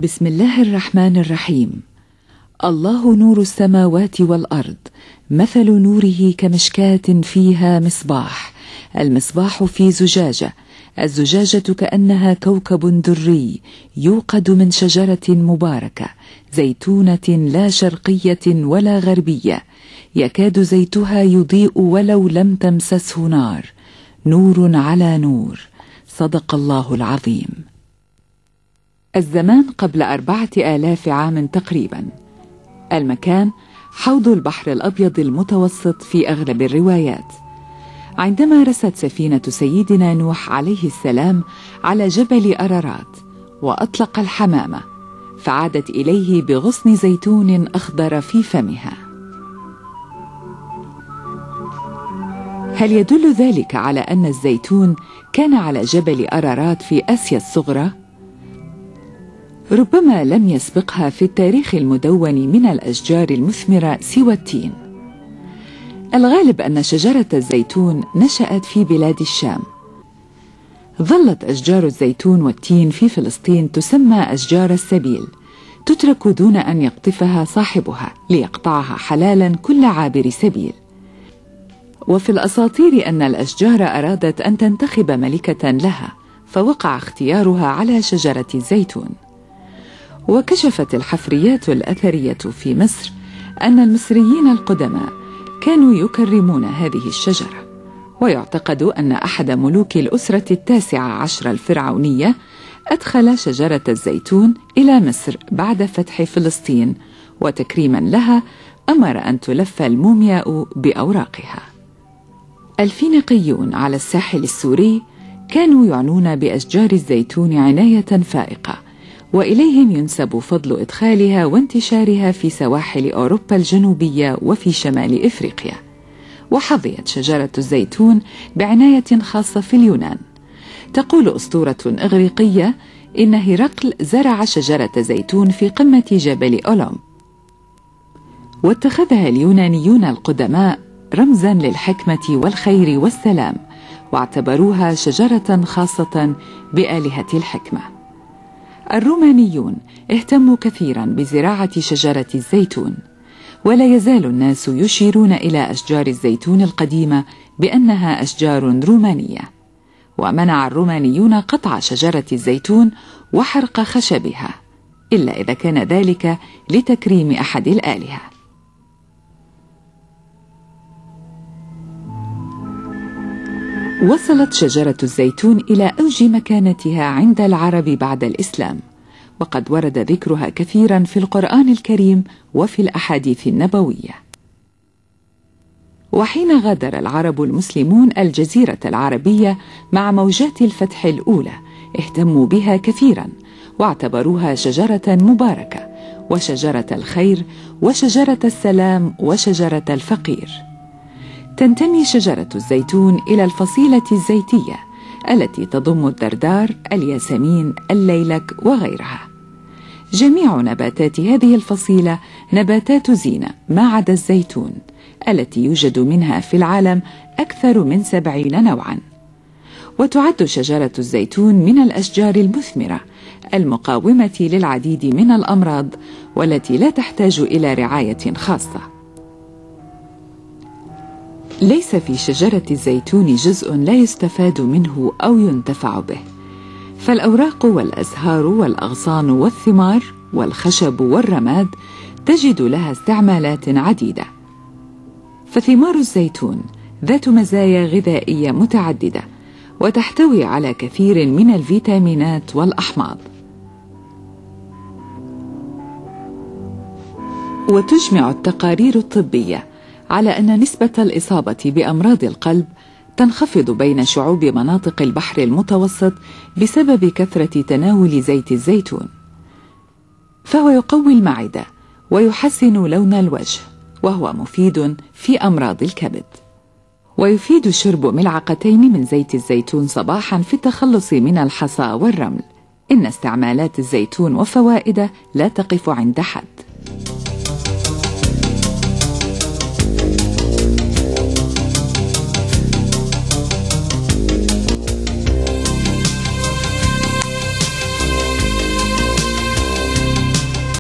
بسم الله الرحمن الرحيم. الله نور السماوات والأرض، مثل نوره كمشكاة فيها مصباح، المصباح في زجاجة، الزجاجة كأنها كوكب دري يوقد من شجرة مباركة زيتونة لا شرقية ولا غربية، يكاد زيتها يضيء ولو لم تمسسه نار، نور على نور. صدق الله العظيم. الزمان قبل 4000 عام تقريبا. المكان حوض البحر الأبيض المتوسط في أغلب الروايات. عندما رست سفينة سيدنا نوح عليه السلام على جبل أرارات وأطلق الحمامة، فعادت إليه بغصن زيتون أخضر في فمها. هل يدل ذلك على أن الزيتون كان على جبل أرارات في آسيا الصغرى؟ ربما لم يسبقها في التاريخ المدون من الأشجار المثمرة سوى التين. الغالب أن شجرة الزيتون نشأت في بلاد الشام. ظلت أشجار الزيتون والتين في فلسطين تسمى أشجار السبيل، تترك دون أن يقطفها صاحبها ليقطعها حلالا كل عابر سبيل. وفي الأساطير أن الأشجار أرادت أن تنتخب ملكة لها، فوقع اختيارها على شجرة الزيتون. وكشفت الحفريات الأثرية في مصر أن المصريين القدماء كانوا يكرمون هذه الشجرة، ويعتقد أن أحد ملوك الأسرة 19 الفرعونية أدخل شجرة الزيتون إلى مصر بعد فتح فلسطين، وتكريما لها أمر أن تلف المومياء بأوراقها. الفينيقيون على الساحل السوري كانوا يعنون بأشجار الزيتون عناية فائقة، وإليهم ينسب فضل إدخالها وانتشارها في سواحل أوروبا الجنوبية وفي شمال إفريقيا. وحظيت شجرة الزيتون بعناية خاصة في اليونان. تقول أسطورة إغريقية إن هرقل زرع شجرة زيتون في قمة جبل أولمب، واتخذها اليونانيون القدماء رمزا للحكمة والخير والسلام، واعتبروها شجرة خاصة بآلهة الحكمة. الرومانيون اهتموا كثيرا بزراعة شجرة الزيتون، ولا يزال الناس يشيرون إلى أشجار الزيتون القديمة بأنها أشجار رومانية. ومنع الرومانيون قطع شجرة الزيتون وحرق خشبها، إلا إذا كان ذلك لتكريم أحد الآلهة. وصلت شجرة الزيتون إلى أوج مكانتها عند العرب بعد الإسلام، وقد ورد ذكرها كثيرا في القرآن الكريم وفي الأحاديث النبوية. وحين غادر العرب المسلمون الجزيرة العربية مع موجات الفتح الأولى، اهتموا بها كثيرا، واعتبروها شجرة مباركة، وشجرة الخير، وشجرة السلام، وشجرة الفقير. تنتمي شجرة الزيتون إلى الفصيلة الزيتية التي تضم الدردار، الياسمين، الليلك وغيرها. جميع نباتات هذه الفصيلة نباتات زينة ما عدا الزيتون، التي يوجد منها في العالم أكثر من 70 نوعا. وتعد شجرة الزيتون من الأشجار المثمرة المقاومة للعديد من الأمراض، والتي لا تحتاج إلى رعاية خاصة. ليس في شجرة الزيتون جزء لا يستفاد منه أو ينتفع به، فالأوراق والأزهار والأغصان والثمار والخشب والرماد تجد لها استعمالات عديدة. فثمار الزيتون ذات مزايا غذائية متعددة، وتحتوي على كثير من الفيتامينات والأحماض. وتجمع التقارير الطبية على أن نسبة الإصابة بأمراض القلب تنخفض بين شعوب مناطق البحر المتوسط بسبب كثرة تناول زيت الزيتون، فهو يقوي المعدة ويحسن لون الوجه، وهو مفيد في أمراض الكبد. ويفيد شرب ملعقتين من زيت الزيتون صباحا في التخلص من الحصى والرمل. إن استعمالات الزيتون وفوائده لا تقف عند حد.